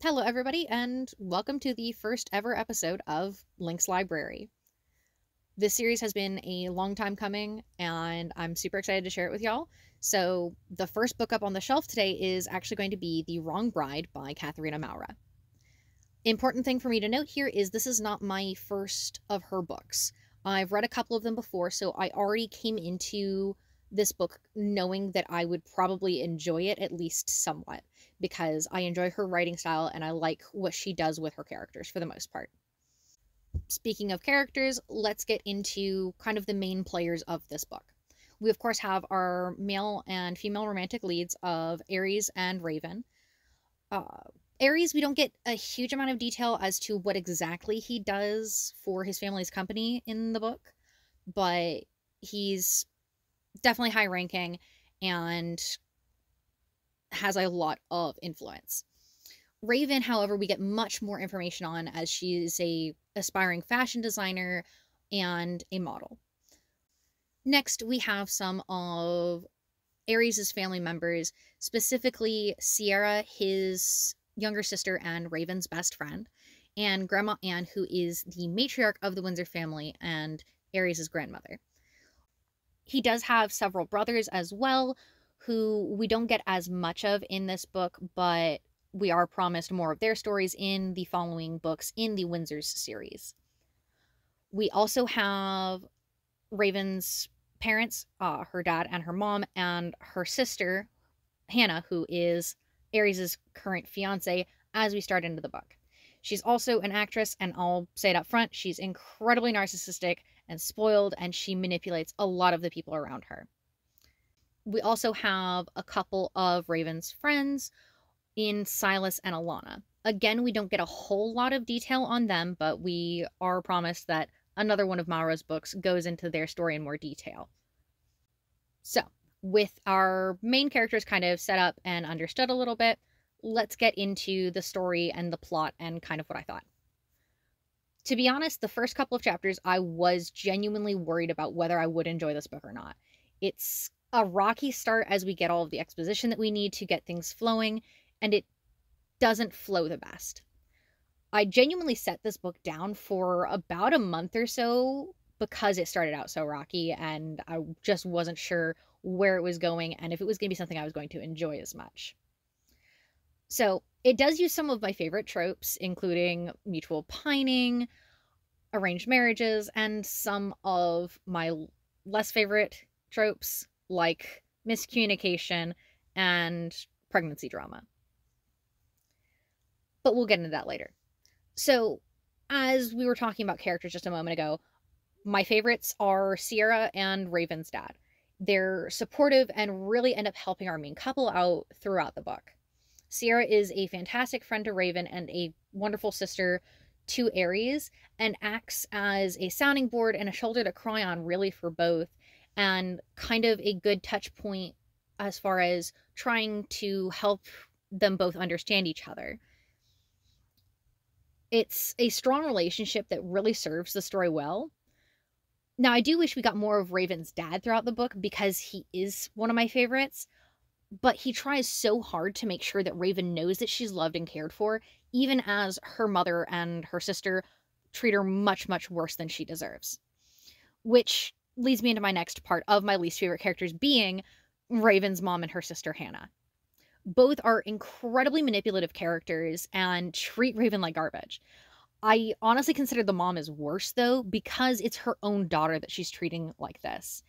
Hello, everybody, and welcome to the first ever episode of Link's Library. This series has been a long time coming, and I'm super excited to share it with y'all. So, the first book up on the shelf today is actually going to be The Wrong Bride by Katharina Maura. Important thing for me to note here is this is not my first of her books. I've read a couple of them before, so I already came into this book knowing that I would probably enjoy it at least somewhat, because I enjoy her writing style and I like what she does with her characters for the most part. Speaking of characters, let's get into kind of the main players of this book. We, of course, have our male and female romantic leads of Aries and Raven. Aries, we don't get a huge amount of detail as to what exactly he does for his family's company in the book, but he's definitely high ranking and has a lot of influence. Raven, however, we get much more information on, as she is a aspiring fashion designer and a model. Next, we have some of Aries' family members, specifically Sierra, his younger sister and Raven's best friend, and Grandma Anne, who is the matriarch of the Windsor family and Aries' grandmother. He does have several brothers as well, who we don't get as much of in this book, but we are promised more of their stories in the following books in the Windsors series. We also have Raven's parents, her dad and her mom, and her sister, Hannah, who is Aries' current fiance, as we start into the book. She's also an actress, and I'll say it up front, she's incredibly narcissistic and spoiled, and she manipulates a lot of the people around her. We also have a couple of Raven's friends in Silas and Alana. Again, we don't get a whole lot of detail on them, but we are promised that another one of Maura's books goes into their story in more detail. So, with our main characters kind of set up and understood a little bit, let's get into the story and the plot and kind of what I thought. To be honest, the first couple of chapters, I was genuinely worried about whether I would enjoy this book or not. It's a rocky start as we get all of the exposition that we need to get things flowing, and it doesn't flow the best. I genuinely set this book down for about a month or so because it started out so rocky, and I just wasn't sure where it was going and if it was going to be something I was going to enjoy as much. So it does use some of my favorite tropes, including mutual pining, arranged marriages, and some of my less favorite tropes like miscommunication and pregnancy drama. But we'll get into that later. So, as we were talking about characters just a moment ago, my favorites are Sierra and Raven's dad. They're supportive and really end up helping our main couple out throughout the book. Sierra is a fantastic friend to Raven and a wonderful sister to Aries, and acts as a sounding board and a shoulder to cry on really for both, and kind of a good touch point as far as trying to help them both understand each other. It's a strong relationship that really serves the story well. Now, I do wish we got more of Raven's dad throughout the book because he is one of my favorites, but he tries so hard to make sure that Raven knows that she's loved and cared for, even as her mother and her sister treat her much, much worse than she deserves. Which leads me into my next part of my least favorite characters being Raven's mom and her sister Hannah. Both are incredibly manipulative characters and treat Raven like garbage. I honestly consider the mom is worse, though, because it's her own daughter that she's treating like this.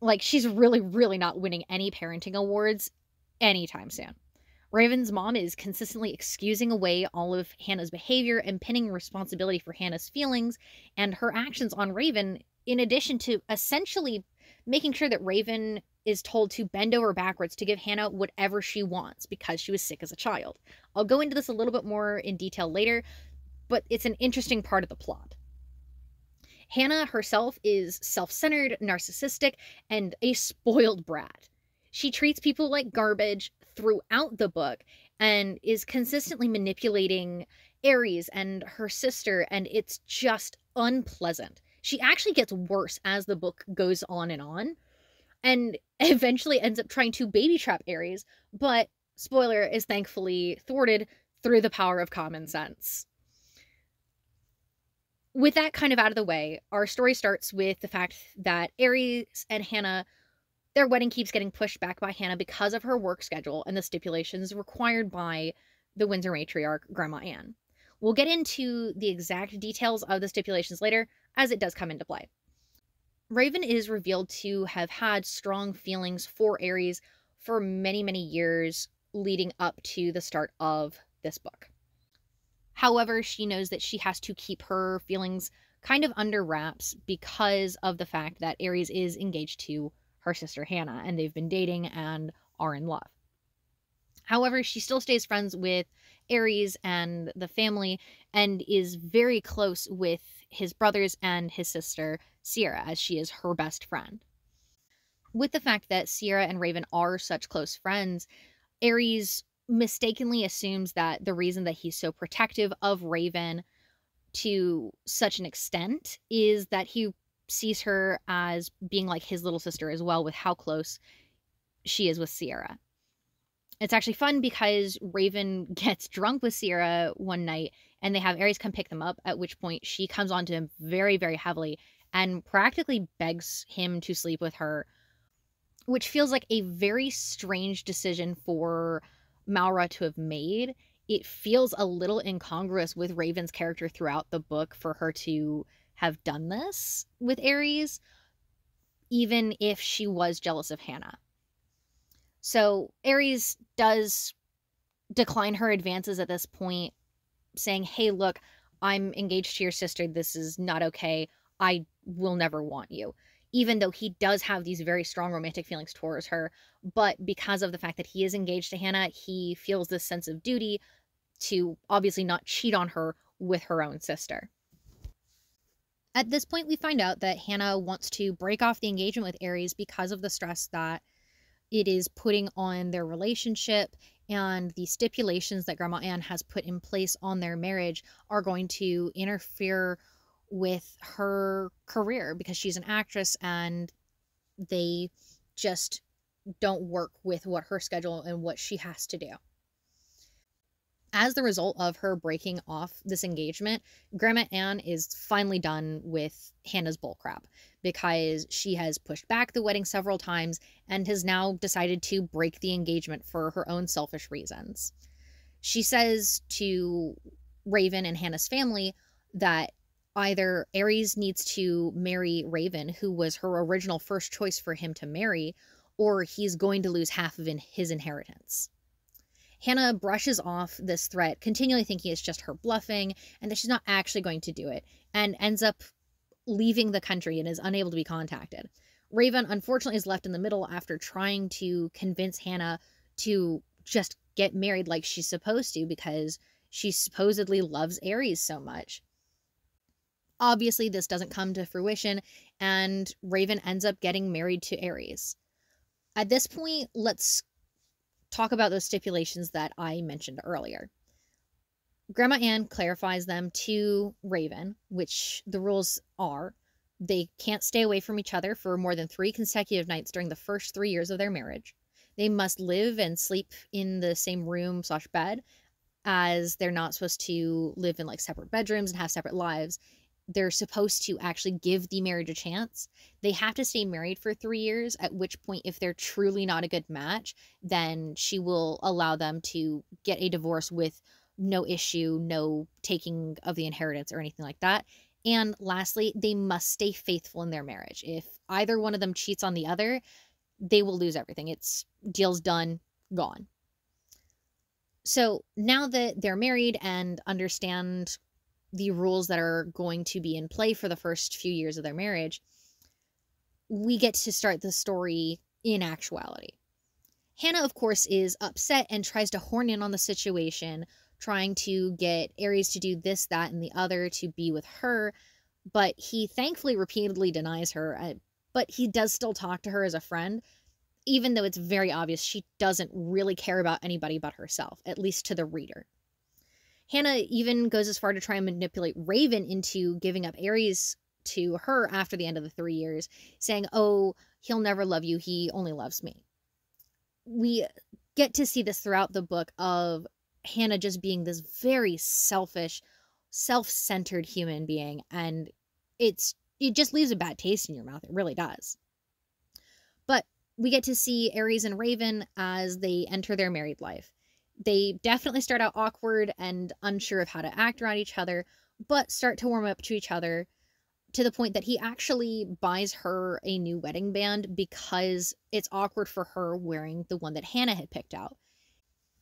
Like, she's really, really not winning any parenting awards anytime soon. Raven's mom is consistently excusing away all of Hannah's behavior and pinning responsibility for Hannah's feelings and her actions on Raven, in addition to essentially making sure that Raven is told to bend over backwards to give Hannah whatever she wants because she was sick as a child. I'll go into this a little bit more in detail later, but it's an interesting part of the plot. Hannah herself is self-centered, narcissistic, and a spoiled brat. She treats people like garbage throughout the book and is consistently manipulating Aries and her sister, and it's just unpleasant. She actually gets worse as the book goes on, and eventually ends up trying to baby trap Aries, but spoiler, is thankfully thwarted through the power of common sense. With that kind of out of the way, our story starts with the fact that Aries and Hannah, their wedding keeps getting pushed back by Hannah because of her work schedule and the stipulations required by the Windsor matriarch, Grandma Anne. We'll get into the exact details of the stipulations later, as it does come into play. Raven is revealed to have had strong feelings for Aries for many, many years leading up to the start of this book. However, she knows that she has to keep her feelings kind of under wraps because of the fact that Aries is engaged to her sister Hannah, and they've been dating and are in love. However, she still stays friends with Aries and the family and is very close with his brothers and his sister Sierra, as she is her best friend. With the fact that Sierra and Raven are such close friends, Aries mistakenly assumes that the reason that he's so protective of Raven to such an extent is that he sees her as being like his little sister as well, with how close she is with Sierra. It's actually fun because Raven gets drunk with Sierra one night and they have Aries come pick them up, at which point she comes on to him very, very heavily and practically begs him to sleep with her, which feels like a very strange decision for Maura to have made. It feels a little incongruous with Raven's character throughout the book for her to have done this with Aries, even if she was jealous of Hannah. So Aries does decline her advances at this point, saying, hey, look, I'm engaged to your sister. This is not okay. I will never want you. Even though he does have these very strong romantic feelings towards her. But because of the fact that he is engaged to Hannah, he feels this sense of duty to obviously not cheat on her with her own sister. At this point, we find out that Hannah wants to break off the engagement with Aries because of the stress that it is putting on their relationship, and the stipulations that Grandma Anne has put in place on their marriage are going to interfere with her career because she's an actress and they just don't work with what her schedule and what she has to do. As the result of her breaking off this engagement, Grandma Anne is finally done with Hannah's bullcrap because she has pushed back the wedding several times and has now decided to break the engagement for her own selfish reasons. She says to Raven and Hannah's family that either Aries needs to marry Raven, who was her original first choice for him to marry, or he's going to lose half of his inheritance. Hannah brushes off this threat, continually thinking it's just her bluffing and that she's not actually going to do it, and ends up leaving the country and is unable to be contacted. Raven, unfortunately, is left in the middle after trying to convince Hannah to just get married like she's supposed to because she supposedly loves Aries so much. Obviously, this doesn't come to fruition, and Raven ends up getting married to Aries. At this point, let's talk about those stipulations that I mentioned earlier. Grandma Anne clarifies them to Raven, which the rules are they can't stay away from each other for more than 3 consecutive nights during the first 3 years of their marriage. They must live and sleep in the same room/bed, as they're not supposed to live in like separate bedrooms and have separate lives. They're supposed to actually give the marriage a chance. They have to stay married for 3 years, at which point, if they're truly not a good match, then she will allow them to get a divorce with no issue, no taking of the inheritance or anything like that. And lastly, they must stay faithful in their marriage. If either one of them cheats on the other, they will lose everything. It's deal's done, gone. So now that they're married and understand the rules that are going to be in play for the first few years of their marriage, we get to start the story in actuality. Hannah, of course, is upset and tries to horn in on the situation, trying to get Aries to do this, that, and the other to be with her, but he thankfully repeatedly denies her, but he does still talk to her as a friend, even though it's very obvious she doesn't really care about anybody but herself, at least to the reader. Hannah even goes as far to try and manipulate Raven into giving up Aries to her after the end of the 3 years, saying, oh, he'll never love you, he only loves me. We get to see this throughout the book of Hannah just being this very selfish, self-centered human being, and it just leaves a bad taste in your mouth. It really does. But we get to see Aries and Raven as they enter their married life. They definitely start out awkward and unsure of how to act around each other, but start to warm up to each other to the point that he actually buys her a new wedding band because it's awkward for her wearing the one that Hannah had picked out.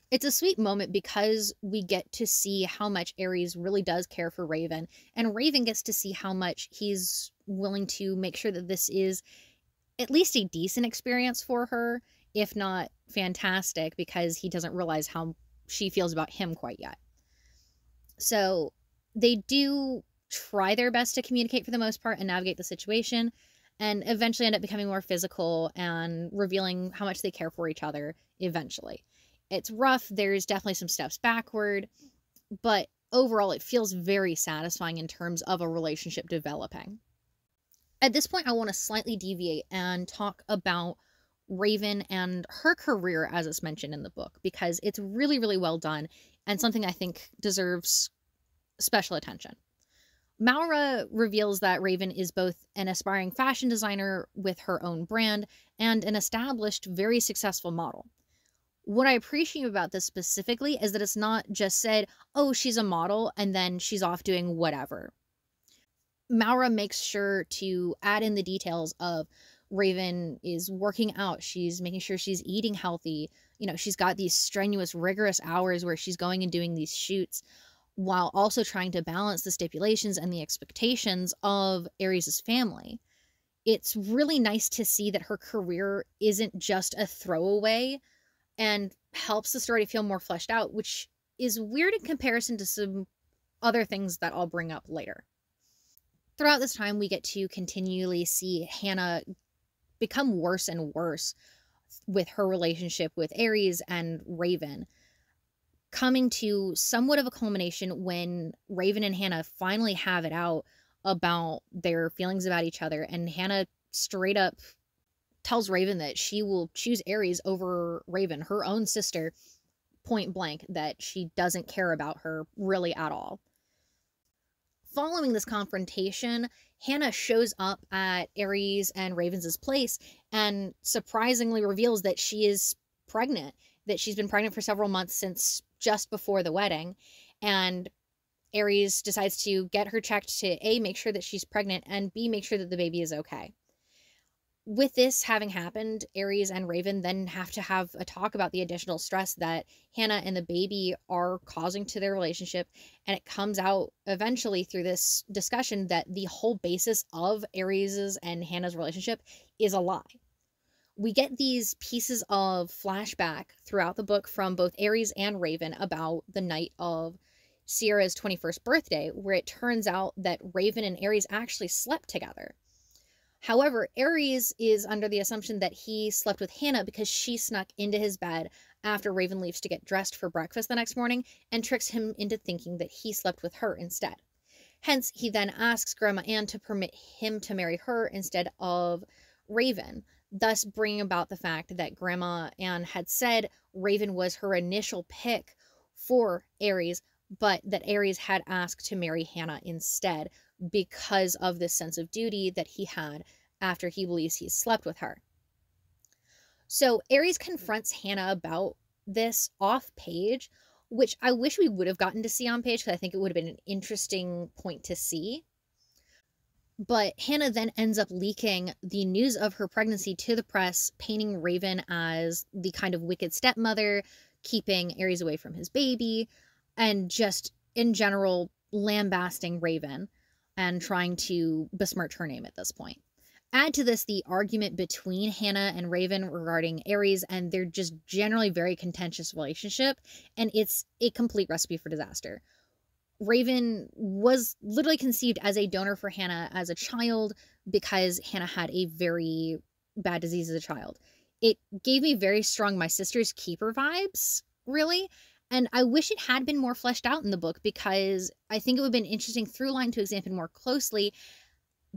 It's a sweet moment because we get to see how much Aries really does care for Raven, and Raven gets to see how much he's willing to make sure that this is at least a decent experience for her, if not fantastic, because he doesn't realize how she feels about him quite yet. So they do try their best to communicate for the most part and navigate the situation, and eventually end up becoming more physical and revealing how much they care for each other eventually. It's rough, there's definitely some steps backward, but overall it feels very satisfying in terms of a relationship developing. At this point, I want to slightly deviate and talk about Raven and her career as it's mentioned in the book, because it's really, really well done and something I think deserves special attention. Maura reveals that Raven is both an aspiring fashion designer with her own brand and an established, very successful model. What I appreciate about this specifically is that it's not just said, oh, she's a model, and then she's off doing whatever. Maura makes sure to add in the details of Raven is working out. She's making sure she's eating healthy. You know, she's got these strenuous, rigorous hours where she's going and doing these shoots while also trying to balance the stipulations and the expectations of Aries' family. It's really nice to see that her career isn't just a throwaway and helps the story to feel more fleshed out, which is weird in comparison to some other things that I'll bring up later. Throughout this time, we get to continually see Hannah become worse and worse with her relationship with Aries and Raven, coming to somewhat of a culmination when Raven and Hannah finally have it out about their feelings about each other, and Hannah straight up tells Raven that she will choose Aries over Raven, her own sister, point blank, that she doesn't care about her really at all. Following this confrontation, Hannah shows up at Aries and Raven's place and surprisingly reveals that she is pregnant, that she's been pregnant for several months since just before the wedding. And Aries decides to get her checked to A, make sure that she's pregnant, and B, make sure that the baby is okay. With this having happened, Aries and Raven then have to have a talk about the additional stress that Hannah and the baby are causing to their relationship, and it comes out eventually through this discussion that the whole basis of Aries' and Hannah's relationship is a lie. We get these pieces of flashback throughout the book from both Aries and Raven about the night of Sierra's 21st birthday, where it turns out that Raven and Aries actually slept together. However, Aries is under the assumption that he slept with Hannah because she snuck into his bed after Raven leaves to get dressed for breakfast the next morning and tricks him into thinking that he slept with her instead. Hence, he then asks Grandma Anne to permit him to marry her instead of Raven, thus bringing about the fact that Grandma Anne had said Raven was her initial pick for Aries, but that Aries had asked to marry Hannah instead because of this sense of duty that he had after he believes he slept with her. So Aries confronts Hannah about this off page, which I wish we would have gotten to see on page because I think it would have been an interesting point to see. But Hannah then ends up leaking the news of her pregnancy to the press, painting Raven as the kind of wicked stepmother, keeping Aries away from his baby, and just in general lambasting Raven and trying to besmirch her name at this point. Add to this the argument between Hannah and Raven regarding Aries and their just generally very contentious relationship, and it's a complete recipe for disaster. Raven was literally conceived as a donor for Hannah as a child because Hannah had a very bad disease as a child. It gave me very strong My Sister's Keeper vibes, really. And I wish it had been more fleshed out in the book because I think it would have been an interesting through line to examine more closely,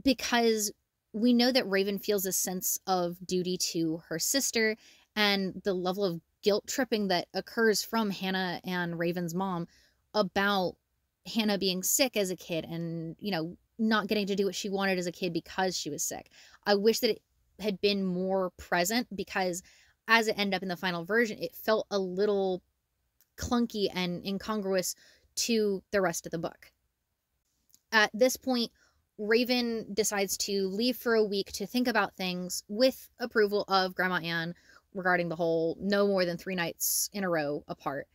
because we know that Raven feels a sense of duty to her sister, and the level of guilt tripping that occurs from Hannah and Raven's mom about Hannah being sick as a kid and, not getting to do what she wanted as a kid because she was sick. I wish that it had been more present, because as it ended up in the final version, it felt a little clunky and incongruous to the rest of the book. At this point, Raven decides to leave for a week to think about things, with approval of Grandma Anne, regarding the whole no more than 3 nights in a row apart,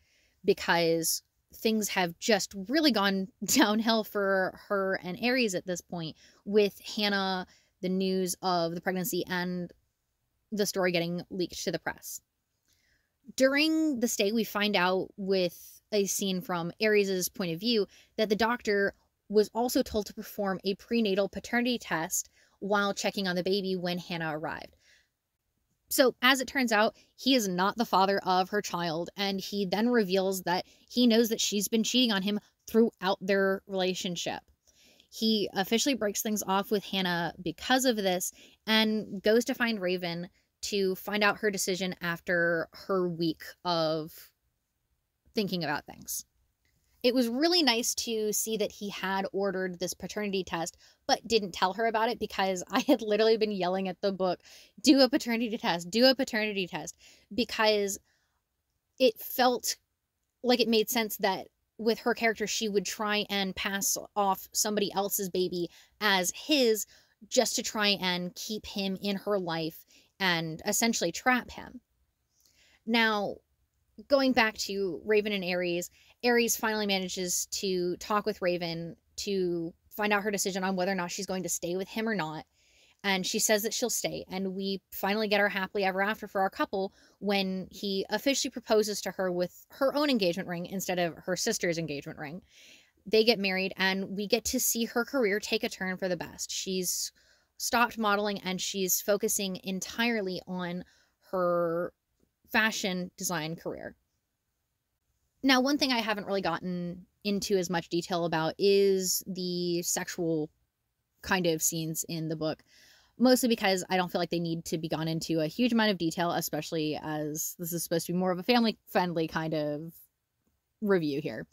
because things have just really gone downhill for her and Aries at this point, with Hannah, the news of the pregnancy, and the story getting leaked to the press. During the stay, we find out, with a scene from Aries' point of view, that the doctor was also told to perform a prenatal paternity test while checking on the baby when Hannah arrived. So, as it turns out, he is not the father of her child, and he then reveals that he knows that she's been cheating on him throughout their relationship. He officially breaks things off with Hannah because of this, and goes to find Raven to find out her decision after her week of thinking about things. It was really nice to see that he had ordered this paternity test, but didn't tell her about it, because I had literally been yelling at the book, do a paternity test, do a paternity test, because it felt like it made sense that with her character, she would try and pass off somebody else's baby as his, just to try and keep him in her life and essentially trap him. Now, going back to Raven and Aries, Aries finally manages to talk with Raven to find out her decision on whether or not she's going to stay with him or not. And she says that she'll stay. And we finally get our happily ever after for our couple when he officially proposes to her with her own engagement ring instead of her sister's engagement ring. They get married, and we get to see her career take a turn for the best. She's stopped modeling, and she's focusing entirely on her fashion design career. Now, one thing I haven't really gotten into as much detail about is the sexual kind of scenes in the book, mostly because I don't feel like they need to be gone into a huge amount of detail, especially as this is supposed to be more of a family-friendly kind of review here.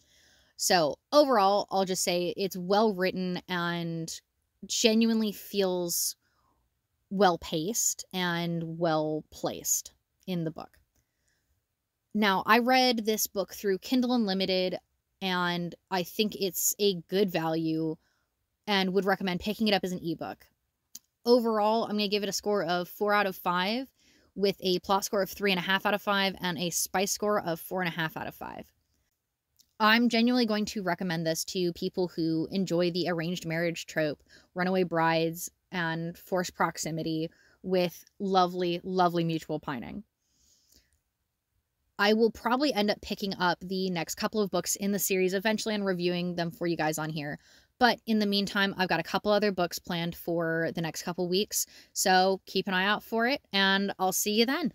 So overall, I'll just say it's well written and genuinely feels well paced and well placed in the book. Now, I read this book through Kindle Unlimited, and I think it's a good value and would recommend picking it up as an ebook. Overall, I'm going to give it a score of 4 out of 5, with a plot score of 3.5 out of 5 and a spice score of 4.5 out of 5. I'm genuinely going to recommend this to people who enjoy the arranged marriage trope, runaway brides, and forced proximity with lovely, lovely mutual pining. I will probably end up picking up the next couple of books in the series eventually and reviewing them for you guys on here. But in the meantime, I've got a couple other books planned for the next couple weeks, so keep an eye out for it, and I'll see you then.